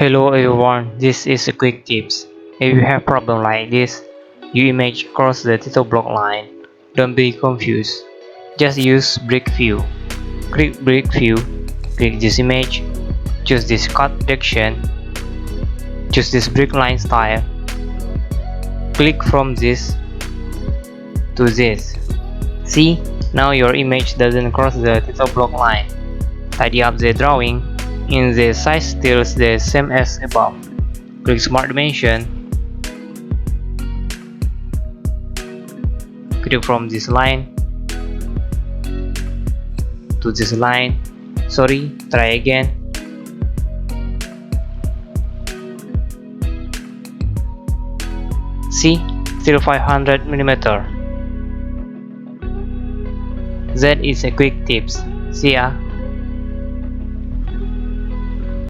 Hello everyone, this is a quick tips. If you have problem like this, you image cross the title block line, don't be confused. Just use brick view. Click brick view, click this image, choose this cut direction, choose this brick line style, click from this to this. See, now your image doesn't cross the title block line. Tidy up the drawing, in the size still the same as above. Click Smart Dimension, click from this line to this line. Sorry, try again. See, still 500mm. That is a quick tips. See ya.